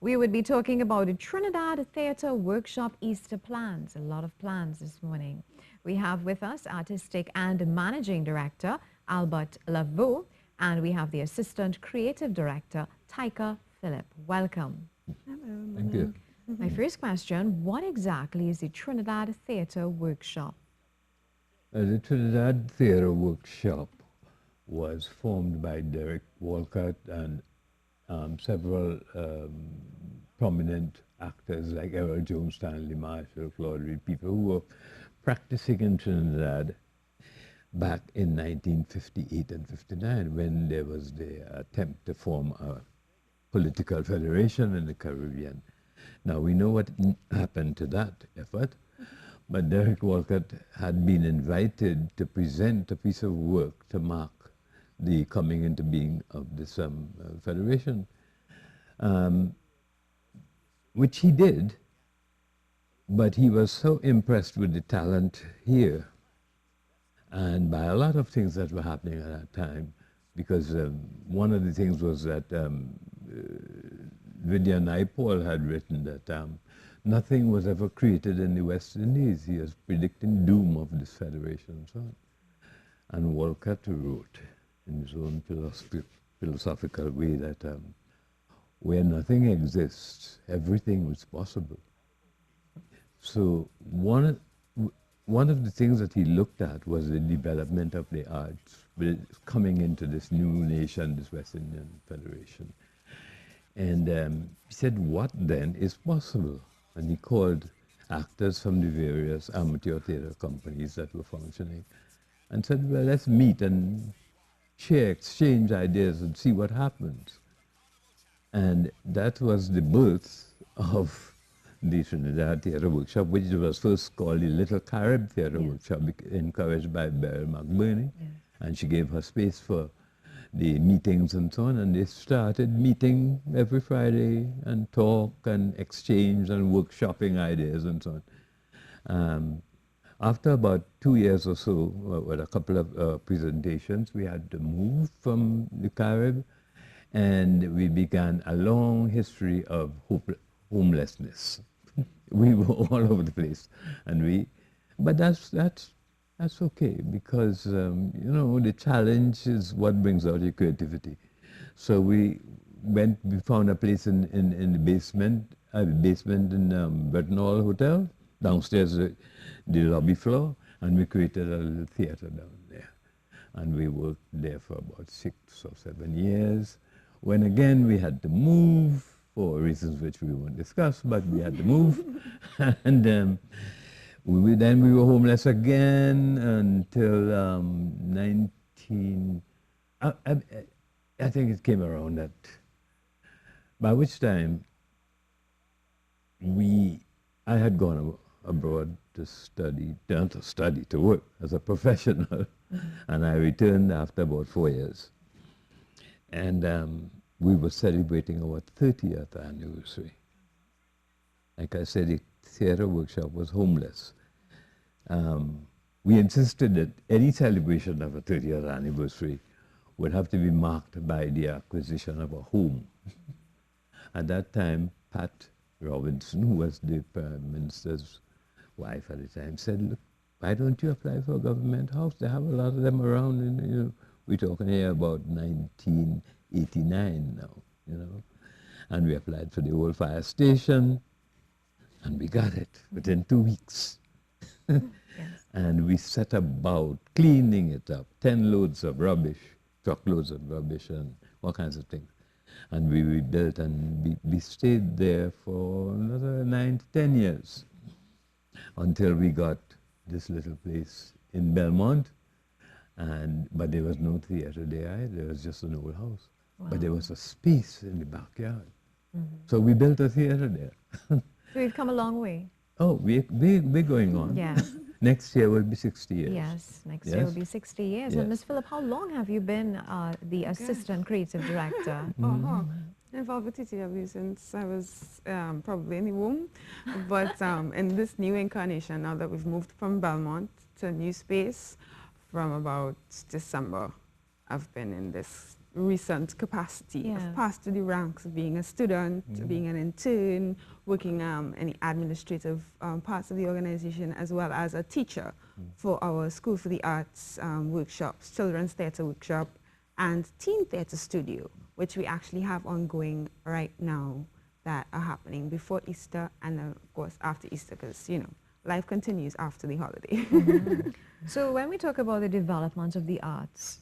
We would be talking about the Trinidad Theatre Workshop Easter plans. A lot of plans this morning. We have with us Artistic and Managing Director Albert Laveau, and we have the Assistant Creative Director Taika Philip. Welcome. Hello. Thank you. My first question, what exactly is the Trinidad Theatre Workshop? The Trinidad Theatre Workshop was formed by Derek Walcott and several prominent actors like Errol Jones, Stanley Marshall, Claude Reed, people who were practicing in Trinidad back in 1958 and 59 when there was the attempt to form a political federation in the Caribbean. Now we know what happened to that effort, but Derek Walcott had been invited to present a piece of work to mark the coming into being of this federation, which he did, but he was so impressed with the talent here and by a lot of things that were happening at that time, because one of the things was that Vidya Naipaul had written that nothing was ever created in the West Indies. He was predicting doom of this federation and so on. And Walcott wrote in his own philosophical way that where nothing exists, everything is possible. So one of the things that he looked at was the development of the arts coming into this new nation, this West Indian Federation. And he said, what then is possible? And he called actors from the various amateur theatre companies that were functioning and said, well, let's meet and exchange ideas and see what happens. And that was the birth of the Trinidad Theatre Workshop, which was first called the Little Carib Theatre Workshop, encouraged by Beryl McBurney. And she gave her space for the meetings and so on, and they started meeting every Friday and talk and exchange and workshopping ideas and so on. After about 2 years or so, with a couple of presentations, we had to move from the Carib, and we began a long history of homelessness. We were all over the place, but that's okay, because you know, the challenge is what brings out your creativity. So we found a place in the basement in Burton Hall Hotel, downstairs the lobby floor, and we created a little theater down there. And we worked there for about 6 or 7 years, when again we had to move for reasons which we won't discuss, but we had to move. And then we were homeless again until I think it came around that, by which time I had gone abroad to study, to work as a professional, and I returned after about 4 years. And we were celebrating our 30th anniversary. Like I said, the theatre workshop was homeless. We insisted that any celebration of a 30th anniversary would have to be marked by the acquisition of a home. At that time, Pat Robinson, who was the Prime Minister's wife at the time, said, look, why don't you apply for a government house? They have a lot of them around, and you know, we're talking here about 1989 now, you know. And we applied for the old fire station, and we got it within 2 weeks. Yes. And we set about cleaning it up, 10 loads of rubbish, truckloads of rubbish, and all kinds of things. And we rebuilt, and we stayed there for another 9 to 10 years until we got this little place in Belmont. But there was no theater there either. There was just an old house. Wow. But there was a space in the backyard. So we built a theater there. So we've come a long way. Oh, we're going on. Yeah. Next year will be 60 years. Yes, next year will be 60 years. Yes. And Ms. Phillip, how long have you been the Assistant Creative Director? Involved with TTW since I was probably in the womb. But in this new incarnation, now that we've moved from Belmont to a new space, from about December, I've been in this recent capacity. Yes. I've passed through the ranks of being a student, being an intern, working in the administrative parts of the organization, as well as a teacher for our School for the Arts workshops, children's theater workshop, and teen theater studio, which we actually have ongoing right now that are happening before Easter and of course after Easter, because life continues after the holiday. So when we talk about the development of the arts,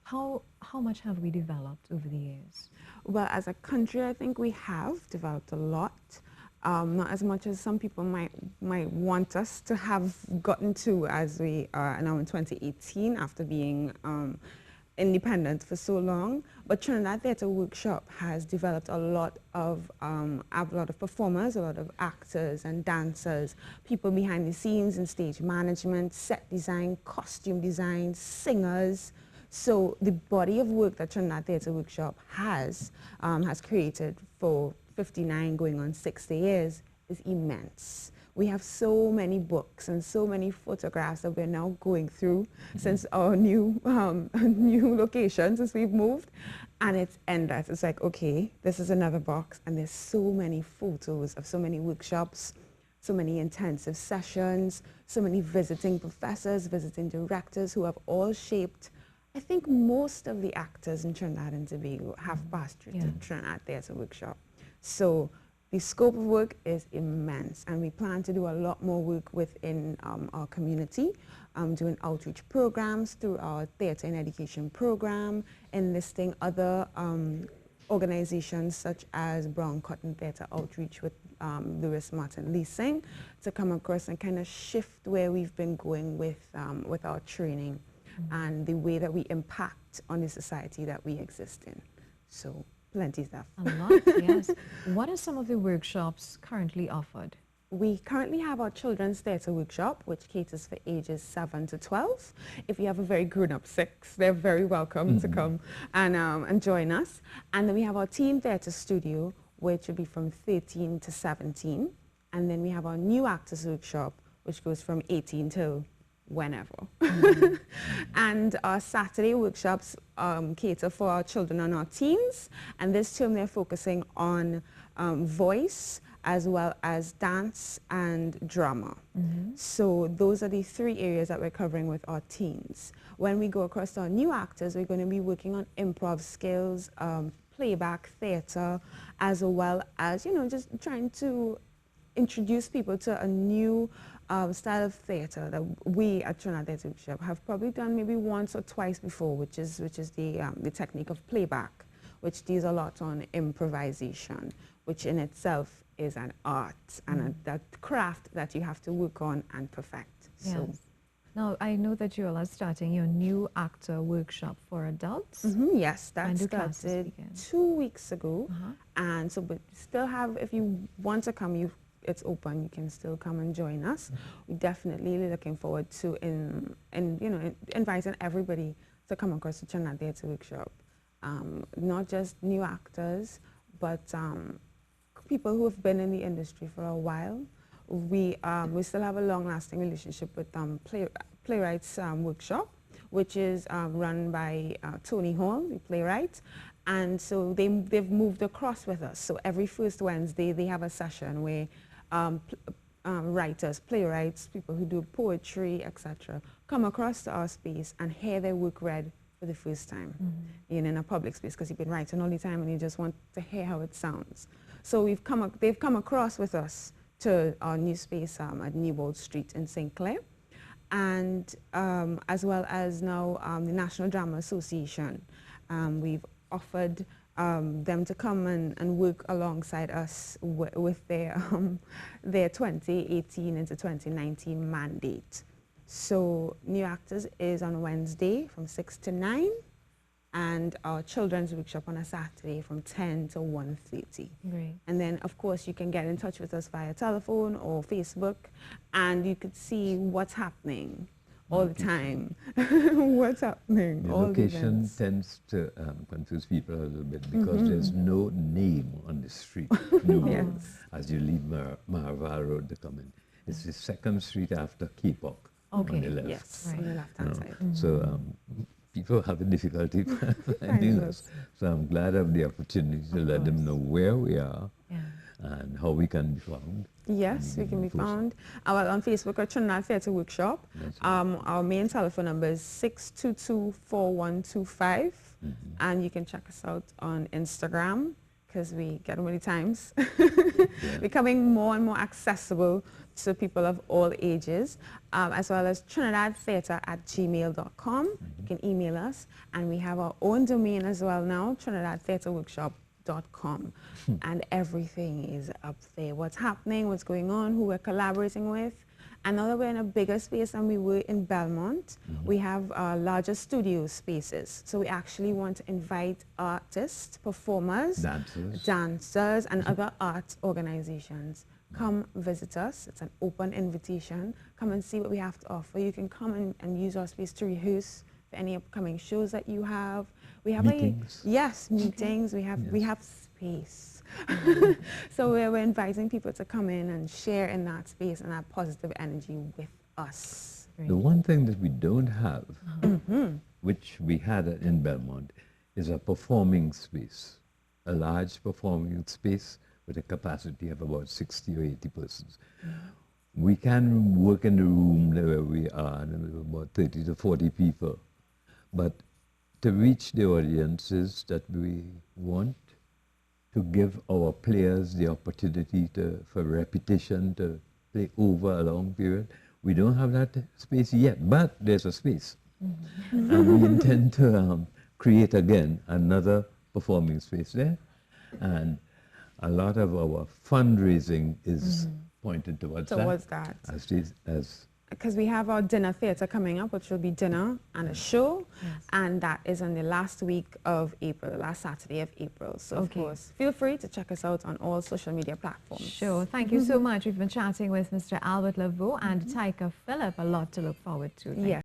how much have we developed over the years? Well, as a country, I think we have developed a lot. Not as much as some people might want us to have gotten to as we are now in 2018 after being independent for so long. But Trinidad Theatre Workshop has developed a lot of performers, a lot of actors and dancers, people behind the scenes in stage management, set design, costume design, singers. So the body of work that Trinidad Theatre Workshop has created for 59 going on 60 years is immense. We have so many books and so many photographs that we're now going through since our new location, since we've moved. And it's endless. It's like, okay, this is another box. And there's so many photos of so many workshops, so many intensive sessions, so many visiting professors, visiting directors who have all shaped. I think most of the actors in Trinidad and Tobago have passed through the Trinidad Theatre Workshop. So the scope of work is immense, and we plan to do a lot more work within our community, doing outreach programs through our Theatre in Education program, enlisting other organizations such as Brown Cotton Theatre Outreach with Lewis Martin Leasing to come across and kind of shift where we've been going with our training and the way that we impact on the society that we exist in. So plenty stuff. A lot, yes. What are some of the workshops currently offered? We currently have our children's theatre workshop, which caters for ages 7 to 12. If you have a very grown-up 6, they're very welcome to come and join us. And then we have our teen theatre studio, which will be from 13 to 17. And then we have our new actors workshop, which goes from 18 till whenever. And our Saturday workshops cater for our children and our teens. And this term they're focusing on voice as well as dance and drama. So those are the 3 areas that we're covering with our teens. When we go across to our new actors, we're going to be working on improv skills, playback theater, as well as, just trying to introduce people to a new style of theater that we at Trinidad Theatre Workshop have probably done maybe once or twice before, which is the technique of playback, which deals a lot on improvisation, which in itself is an art and that craft that you have to work on and perfect. Yes. So. Now, I know that you all are starting your new actor workshop for adults. Yes, that When do classes started begin? 2 weeks ago. And so, but still have, if you want to come, it's open. You can still come and join us. We're definitely looking forward to inviting everybody to come across the Trinidad Theatre Workshop. Not just new actors, but people who have been in the industry for a while. We still have a long-lasting relationship with Playwrights Workshop, which is run by Tony Hall, the playwright. And so they've moved across with us. So every first Wednesday, they have a session where writers, playwrights, people who do poetry, etc., come across to our space and hear their work read for the first time in a public space, because you've been writing all the time and you just want to hear how it sounds. So they've come across with us to our new space at Newbold Street in St. Clair, and as well as now the National Drama Association. We've offered them to come and work alongside us with their 2018 into 2019 mandate. So New Actors is on Wednesday from 6 to 9, and our children's workshop on a Saturday from 10 to 1:30. Great. And then, of course, you can get in touch with us via telephone or Facebook, and you could see what's happening all the time. What's happening? The all location the tends to confuse people a little bit because there's no name on the street. No. Yes. As you leave Marval Road to come in. It's the second street after Keepok on the left. Yes, Right. on the left-hand side. So people have a difficulty finding us. So I'm glad I have the opportunity to let them know where we are and how we can be found. Yes, we can be found well, on Facebook at Trinidad Theatre Workshop. Right. Our main telephone number is 622-4125, and you can check us out on Instagram, because we get many times becoming more and more accessible to people of all ages, as well as trinidadtheatre@gmail.com. You can email us, and we have our own domain as well now, trinidadtheatreworkshop.com, and everything is up there. What's happening, what's going on, who we're collaborating with. And now that we're in a bigger space than we were in Belmont, we have larger studio spaces. So we actually want to invite artists, performers, dancers, and other art organizations. Come visit us. It's an open invitation. Come and see what we have to offer. You can come and use our space to rehearse for any upcoming shows that you have. We have meetings. Meetings. We have space. So we're inviting people to come in and share in that space and that positive energy with us. The one thing that we don't have, which we had in Belmont, is a performing space, a large performing space with a capacity of about 60 or 80 persons. We can work in the room where we are, about 30 to 40 people, but to reach the audiences that we want, to give our players the opportunity for repetition, to play over a long period. We don't have that space yet, but there's a space. And we intend to create again another performing space there. And a lot of our fundraising is pointed towards that. Because we have our dinner theatre coming up, which will be dinner and a show, and that is on the last week of April, the last Saturday of April. So, of course, feel free to check us out on all social media platforms. Sure. Thank you so much. We've been chatting with Mr. Albert Laveau and Taika Phillip. A lot to look forward to. Yes.